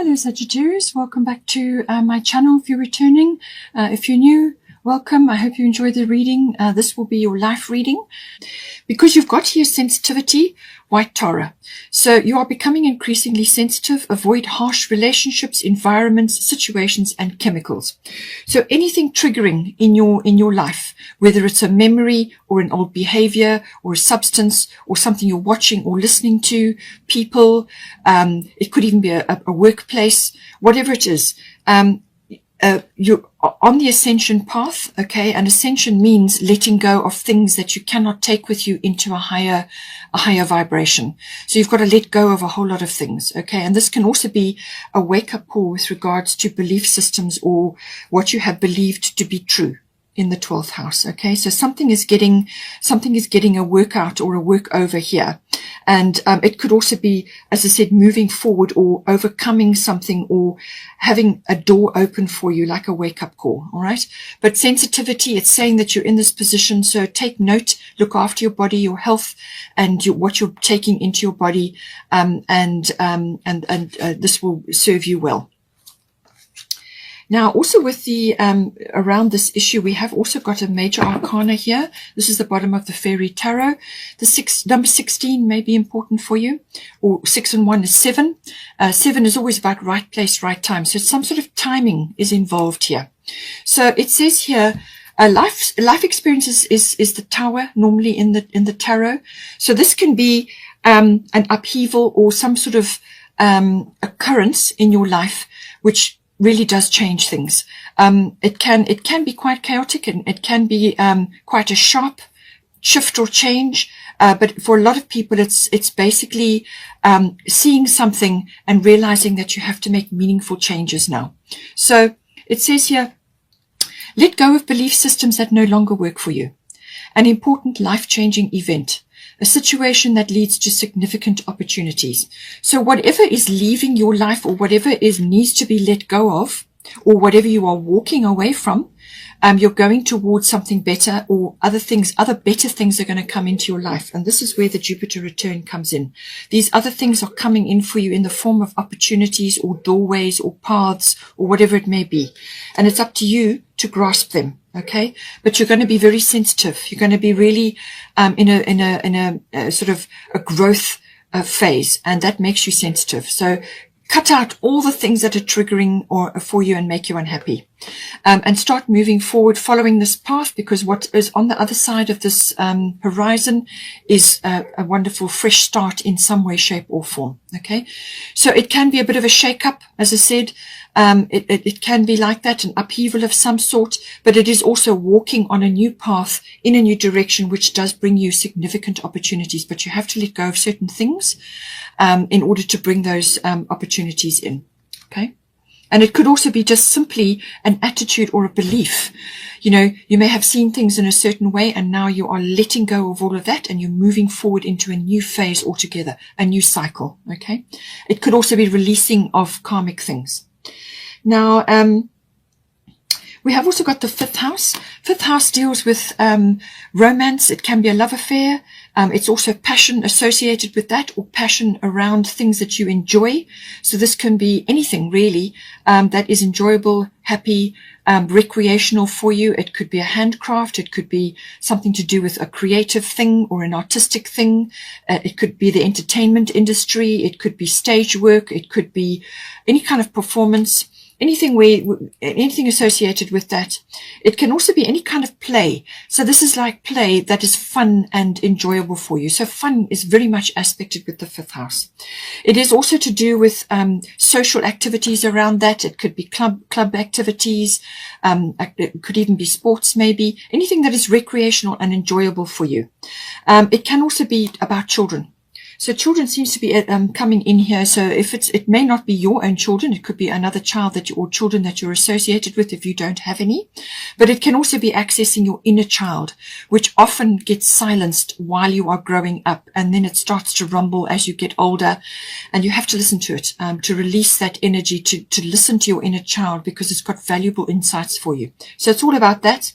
Hello Sagittarius, welcome back to my channel if you're returning. If you're new, welcome. I hope you enjoyed the reading. This will be your life reading. Because you've got here sensitivity, White Tara. So you are becoming increasingly sensitive. Avoid harsh relationships, environments, situations, and chemicals. So anything triggering in your life, whether it's a memory or an old behavior or a substance or something you're watching or listening to, people, it could even be a workplace, whatever it is. You're on the ascension path, okay? And ascension means letting go of things that you cannot take with you into a higher vibration. So you've got to let go of a whole lot of things, okay? And this can also be a wake-up call with regards to belief systems or what you have believed to be true in the 12th house, okay? So something is getting a workout or a work over here. And it could also be, as I said, moving forward or overcoming something or having a door open for you, like a wake-up call, all right? But sensitivity, it's saying that you're in this position, so take note, look after your body, your health, and what you're taking into your body, and this will serve you well. Now, also with the around this issue, we have also got a major arcana here. This is the bottom of the fairy tarot. The number 16 may be important for you, or 6 and 1 is 7. 7 is always about right place, right time. So some sort of timing is involved here. So it says here, life experiences is the tower normally in the tarot. So this can be an upheaval or some sort of occurrence in your life, which really does change things. It can be quite chaotic, and it can be quite a sharp shift or change. But for a lot of people, it's basically seeing something and realizing that you have to make meaningful changes now. So it says here, let go of belief systems that no longer work for you. An important life-changing event. A situation that leads to significant opportunities. So whatever is leaving your life or whatever needs to be let go of, or whatever you are walking away from, you're going towards something better, or other better things are going to come into your life. And this is where the Jupiter return comes in. These other things are coming in for you in the form of opportunities or doorways or paths or whatever it may be. And it's up to you to grasp them. Okay, but you're going to be very sensitive. You're going to be really in a sort of a growth phase, and that makes you sensitive. So cut out all the things that are triggering for you and make you unhappy, and start moving forward, following this path, because what is on the other side of this horizon is a wonderful fresh start in some way, shape, or form. Okay, so it can be a bit of a shake-up, as I said. It can be like that, an upheaval of some sort, but it is also walking on a new path in a new direction, which does bring you significant opportunities. But you have to let go of certain things in order to bring those opportunities in. Okay. And it could also be just simply an attitude or a belief. You know, you may have seen things in a certain way, and now you are letting go of all of that, and you're moving forward into a new phase altogether, a new cycle. Okay. It could also be releasing of karmic things. Now, we have also got the 5th house. 5th house deals with romance. It can be a love affair. It's also passion associated with that, or passion around things that you enjoy. So this can be anything really that is enjoyable, happy, recreational for you. It could be a handcraft. It could be something to do with a creative thing or an artistic thing. It could be the entertainment industry. It could be stage work. It could be any kind of performance. Anything associated with that. It can also be any kind of play. So this is like play that is fun and enjoyable for you. So fun is very much aspected with the 5th house. It is also to do with social activities around that. It could be club activities. It could even be sports, maybe. Anything that is recreational and enjoyable for you. It can also be about children. So children seems to be coming in here. So if it may not be your own children, it could be another child or children that you're associated with if you don't have any. But it can also be accessing your inner child, which often gets silenced while you are growing up, and then it starts to rumble as you get older, and you have to listen to it, to release that energy, to listen to your inner child, because it's got valuable insights for you. So it's all about that.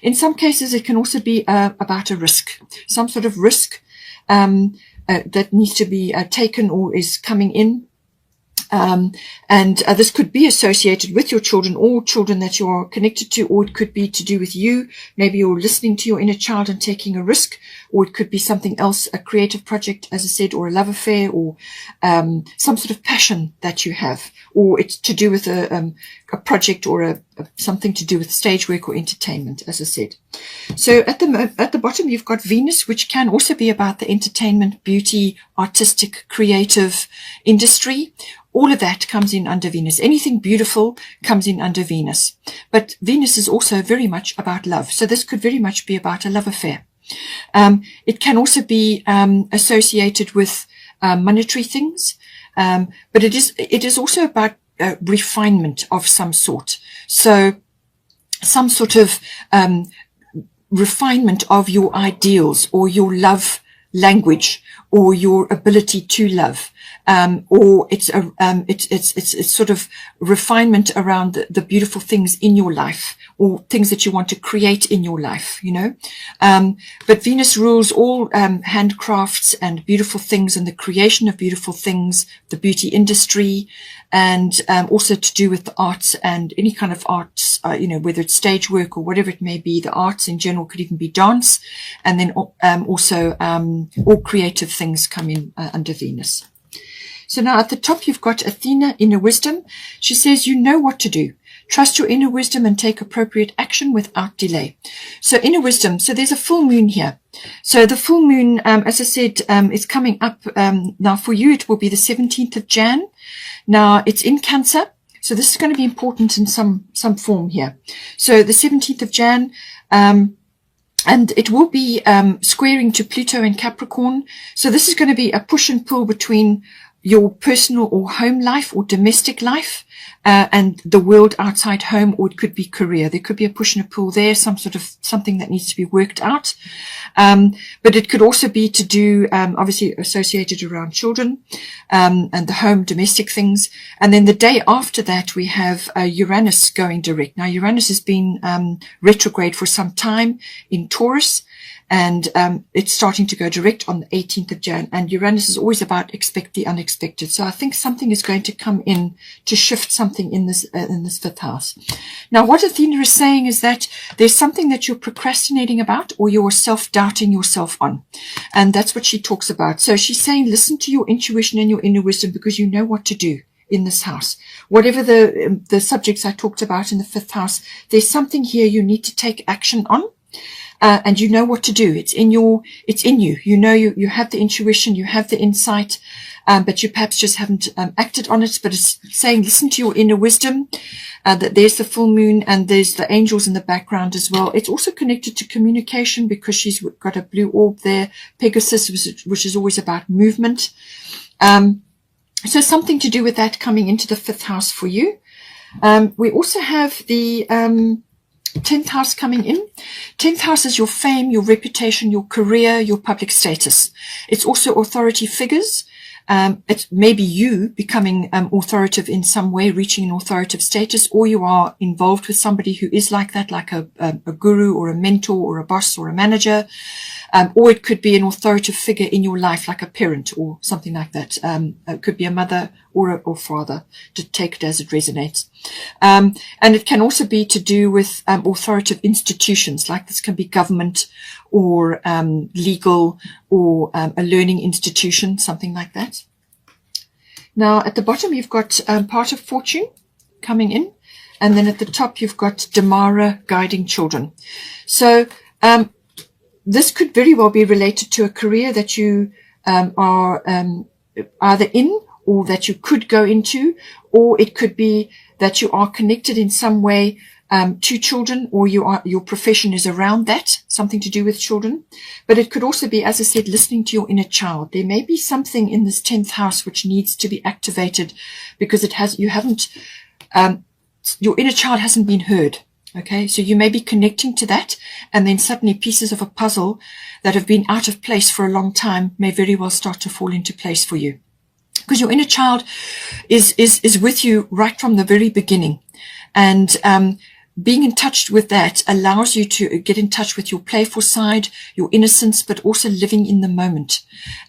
In some cases, it can also be about a risk, some sort of risk that needs to be taken or is coming in. This could be associated with your children or children that you are connected to, or it could be to do with you. Maybe you're listening to your inner child and taking a risk, or it could be something else, a creative project, as I said, or a love affair, or some sort of passion that you have, or it's to do with a project or something to do with stage work or entertainment, as I said. So at the bottom, you've got Venus, which can also be about the entertainment, beauty, artistic, creative industry. All of that comes in under Venus. Anything beautiful comes in under Venus. But Venus is also very much about love. So this could very much be about a love affair. It can also be associated with monetary things. But it is also about refinement of some sort. So some sort of refinement of your ideals or your love language or your ability to love. Or it's sort of refinement around the beautiful things in your life or things that you want to create in your life, you know. But Venus rules all handcrafts and beautiful things and the creation of beautiful things, the beauty industry, and also to do with the arts and any kind of arts, you know, whether it's stage work or whatever it may be. The arts in general could even be dance, and then also all creative things come in under Venus. So now at the top, you've got Athena, inner wisdom. She says, you know what to do. Trust your inner wisdom and take appropriate action without delay. So inner wisdom. So there's a full moon here. So the full moon, as I said, is coming up. Now for you, it will be the 17th of Jan. Now it's in Cancer. So this is going to be important in some form here. So the 17th of Jan, and it will be squaring to Pluto in Capricorn. So this is going to be a push and pull between your personal or home life or domestic life and the world outside home, or it could be career. There could be a push and a pull there, some sort of something that needs to be worked out. But it could also be to do, obviously associated around children and the home, domestic things. And then the day after that, we have Uranus going direct. Now, Uranus has been retrograde for some time in Taurus. And it's starting to go direct on the 18th of Jan. And Uranus is always about expect the unexpected. So I think something is going to come in to shift something in this fifth house. Now, what Athena is saying is that there's something that you're procrastinating about or you're self-doubting yourself on. And that's what she talks about. So she's saying, listen to your intuition and your inner wisdom because you know what to do in this house. Whatever the subjects I talked about in the fifth house, there's something here you need to take action on. And you know what to do. It's in you. You know, you have the intuition, you have the insight, but you perhaps just haven't acted on it. But it's saying, listen to your inner wisdom, that there's the full moon and there's the angels in the background as well. It's also connected to communication because she's got a blue orb there, Pegasus, which is always about movement. So something to do with that coming into the fifth house for you. We also have the 10th house coming in. 10th house is your fame, your reputation, your career, your public status. It's also authority figures. It's maybe you becoming authoritative in some way, reaching an authoritative status, or you are involved with somebody who is like that, like a guru or a mentor or a boss or a manager. Or it could be an authoritative figure in your life, like a parent or something like that. It could be a mother or father, to take it as it resonates. And it can also be to do with authoritative institutions, like this can be government or legal or a learning institution, something like that. Now, at the bottom, you've got part of fortune coming in. And then at the top, you've got Damara, guiding children. So this could very well be related to a career that you are either in or that you could go into, or it could be that you are connected in some way to children, or your profession is around that, something to do with children. But it could also be, as I said, listening to your inner child. There may be something in this 10th house which needs to be activated because your inner child hasn't been heard. Okay, so you may be connecting to that, and then suddenly pieces of a puzzle that have been out of place for a long time may very well start to fall into place for you. Because your inner child is with you right from the very beginning. And being in touch with that allows you to get in touch with your playful side, your innocence, but also living in the moment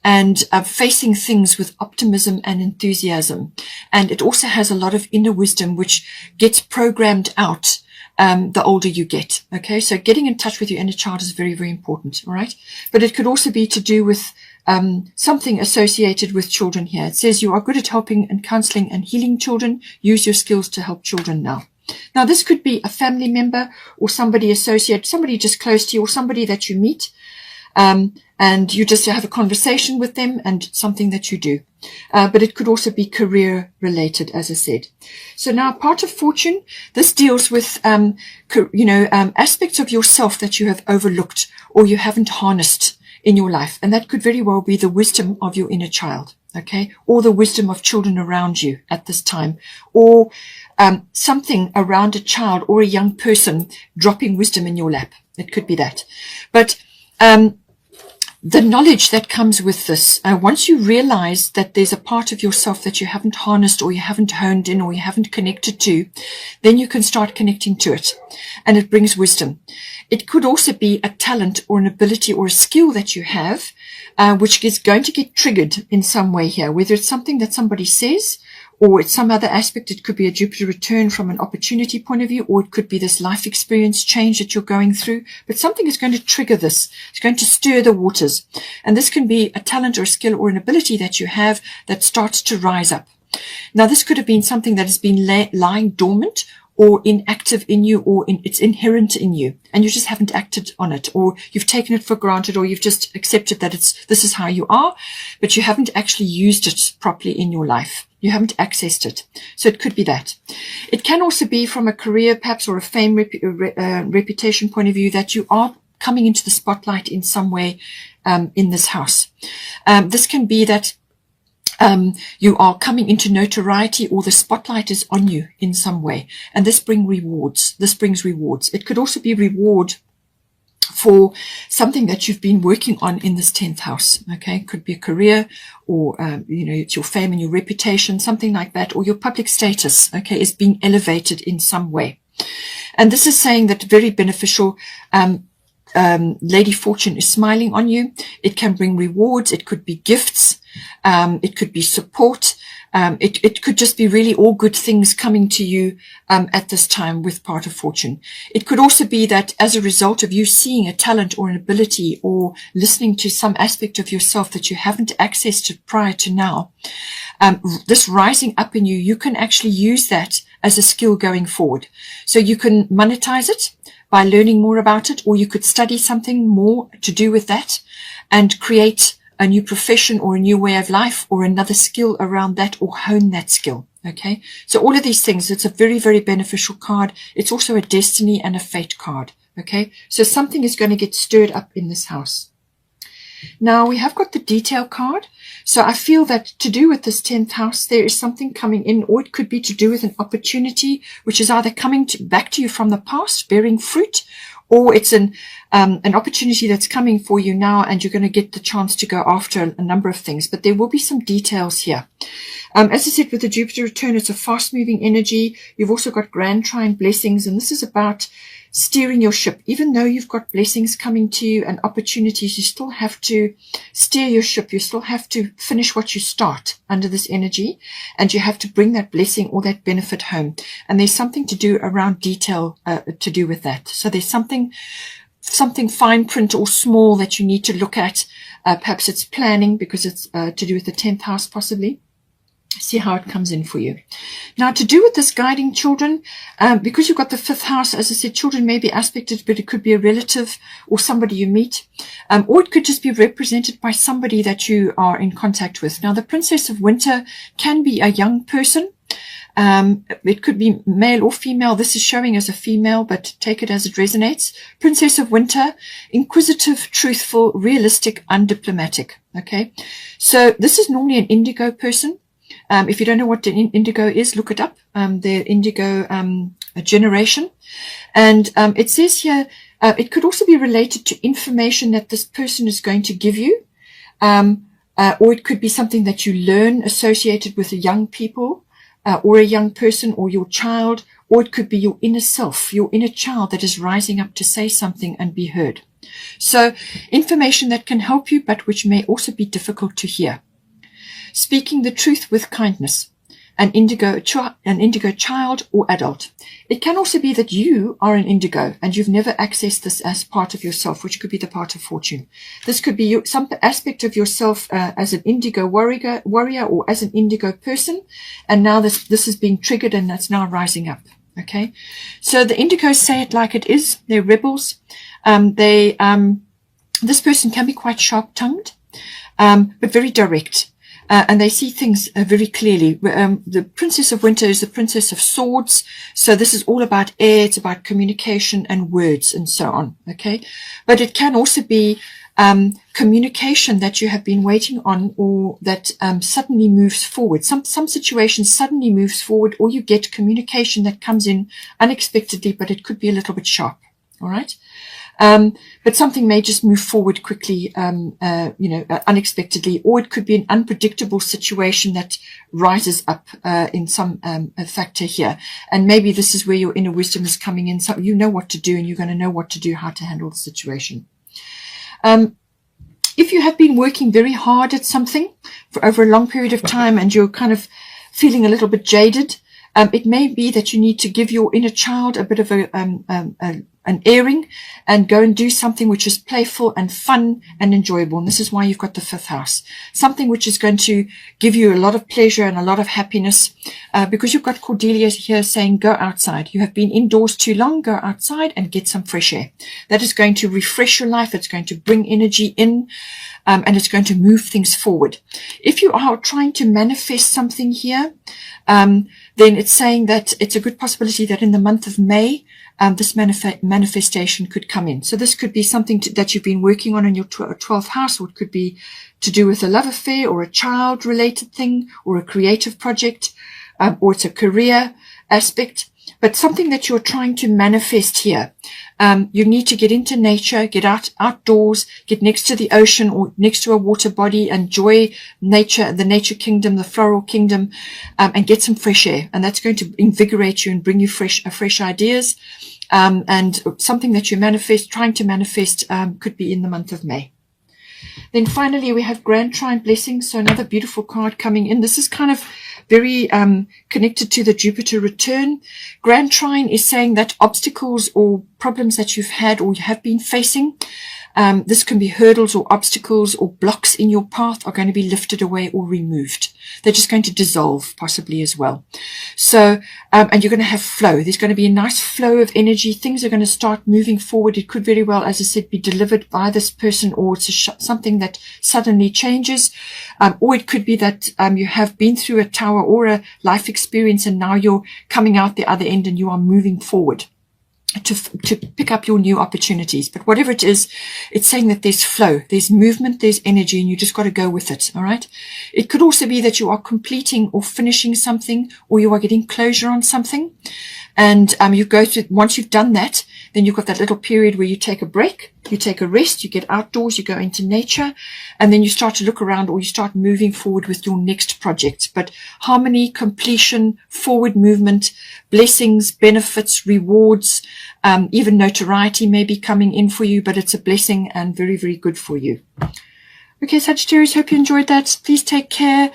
and facing things with optimism and enthusiasm. And it also has a lot of inner wisdom, which gets programmed out the older you get. Okay, so getting in touch with your inner child is very, very important. All right, but it could also be to do with something associated with children here. It says you are good at helping and counseling and healing children. Use your skills to help children now. Now, this could be a family member or somebody associated, somebody just close to you, or somebody that you meet, and you just have a conversation with them and something that you do. But it could also be career related, as I said. So now, part of fortune, this deals with, aspects of yourself that you have overlooked or you haven't harnessed in your life. And that could very well be the wisdom of your inner child, okay, or the wisdom of children around you at this time, or something around a child or a young person dropping wisdom in your lap. It could be that. But the knowledge that comes with this, once you realize that there's a part of yourself that you haven't harnessed or you haven't honed in or you haven't connected to, then you can start connecting to it. And it brings wisdom. It could also be a talent or an ability or a skill that you have, which is going to get triggered in some way here, whether it's something that somebody says, or it's some other aspect. It could be a Jupiter return from an opportunity point of view, or it could be this life experience change that you're going through. But something is going to trigger this. It's going to stir the waters. And this can be a talent or a skill or an ability that you have that starts to rise up. Now, this could have been something that has been lying dormant or inactive in you, or it's inherent in you, and you just haven't acted on it, or you've taken it for granted, or you've just accepted that this is how you are, but you haven't actually used it properly in your life. You haven't accessed it. So it could be that. It can also be from a career, perhaps, or a fame reputation point of view, that you are coming into the spotlight in some way in this house. This can be that you are coming into notoriety, or the spotlight is on you in some way. And this brings rewards. This brings rewards. It could also be reward for something that you've been working on in this 10th house. Okay, it could be a career, or it's your fame and your reputation, something like that, or your public status. Okay, is being elevated in some way. And this is saying that very beneficial. Lady Fortune is smiling on you. It can bring rewards. It could be gifts. It could be support. It could just be really all good things coming to you at this time with part of fortune. It could also be that as a result of you seeing a talent or an ability, or listening to some aspect of yourself that you haven't accessed prior to now, this rising up in you, you can actually use that as a skill going forward. So you can monetize it by learning more about it, or you could study something more to do with that and create a new profession or a new way of life or another skill around that, or hone that skill. Okay. So all of these things, it's a very, very beneficial card. It's also a destiny and a fate card. Okay. So something is going to get stirred up in this house. Now we have got the detail card. So I feel that to do with this 10th house, there is something coming in, or it could be to do with an opportunity, which is either coming back to you from the past, bearing fruit, or it's an opportunity that's coming for you now, and you're going to get the chance to go after a number of things. But there will be some details here. As I said, with the Jupiter return, it's a fast-moving energy. You've also got grand trine blessings, and this is about steering your ship. Even though you've got blessings coming to you and opportunities, you still have to steer your ship. You still have to finish what you start under this energy, and you have to bring that blessing or that benefit home. And there's something to do around detail to do with that. So there's something fine print or small that you need to look at. Perhaps it's planning, because it's to do with the 10th house possibly. See how it comes in for you. Now, to do with this guiding children, because you've got the 5th house, as I said, children may be aspected, but it could be a relative or somebody you meet, or it could just be represented by somebody that you are in contact with. Now, the Princess of Winter can be a young person. It could be male or female. This is showing as a female, but take it as it resonates. Princess of Winter, inquisitive, truthful, realistic, undiplomatic. Okay. So this is normally an indigo person. If you don't know what the indigo is, look it up. They're indigo generation. And it says here, it could also be related to information that this person is going to give you. Or it could be something that you learn associated with young people, or a young person, or your child, or it could be your inner self, your inner child that is rising up to say something and be heard. So information that can help you, but which may also be difficult to hear. Speaking the truth with kindness. An indigo child or adult. It can also be that you are an indigo and you've never accessed this as part of yourself, which could be the part of fortune. This could be some aspect of yourself as an indigo warrior or as an indigo person, and now this is being triggered and that's now rising up. Okay, so the indigos say it like it is. They're rebels. This person can be quite sharp-tongued, but very direct. And they see things very clearly. The Princess of Winter is the Princess of Swords. So this is all about air. It's about communication and words and so on. Okay. But it can also be communication that you have been waiting on, or that suddenly moves forward. Some situation suddenly moves forward, or you get communication that comes in unexpectedly, but it could be a little bit sharp. All right. But something may just move forward quickly, unexpectedly, or it could be an unpredictable situation that rises up in some factor here. And maybe this is where your inner wisdom is coming in. So you know what to do, and you're going to know what to do, how to handle the situation. If you have been working very hard at something for over a long period of time and you're kind of feeling a little bit jaded, it may be that you need to give your inner child a bit of an airing and go and do something which is playful and fun and enjoyable. And this is why you've got the 5th house. Something which is going to give you a lot of pleasure and a lot of happiness, because you've got Cordelia here saying, go outside. You have been indoors too long. Go outside and get some fresh air. That is going to refresh your life. It's going to bring energy in, and it's going to move things forward. If you are trying to manifest something here, then it's saying that it's a good possibility that in the month of May, this manifestation could come in. So this could be something that you've been working on in your 12th house, or it could be to do with a love affair or a child-related thing or a creative project, or it's a career aspect. But something that you're trying to manifest here, you need to get into nature, get outdoors, get next to the ocean or next to a water body, enjoy nature, the nature kingdom, the floral kingdom, and get some fresh air. And that's going to invigorate you and bring you fresh ideas. And something that you're trying to manifest, could be in the month of May. Then finally, we have Grand Trine Blessings. So another beautiful card coming in. This is kind of very connected to the Jupiter return. Grand Trine is saying that obstacles or problems that you've had or you have been facing, this can be hurdles or obstacles or blocks in your path, are going to be lifted away or removed. They're just going to dissolve possibly as well. So, and you're going to have flow. There's going to be a nice flow of energy. Things are going to start moving forward. It could very well, as I said, be delivered by this person, or it's something that suddenly changes. Or it could be that you have been through a tower or a life experience and now you're coming out the other end and you are moving forward to pick up your new opportunities. But whatever it is, it's saying that there's flow, there's movement, there's energy, and you just got to go with it. All right. It could also be that you are completing or finishing something, or you are getting closure on something. And you go through, once you've done that, then you've got that little period where you take a break, you take a rest, you get outdoors, you go into nature, and then you start to look around, or you start moving forward with your next project. But harmony, completion, forward movement, blessings, benefits, rewards, even notoriety may be coming in for you, but it's a blessing and very, very good for you. Okay, Sagittarius, hope you enjoyed that. Please take care.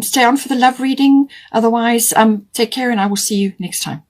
Stay on for the love reading. Otherwise, take care, and I will see you next time.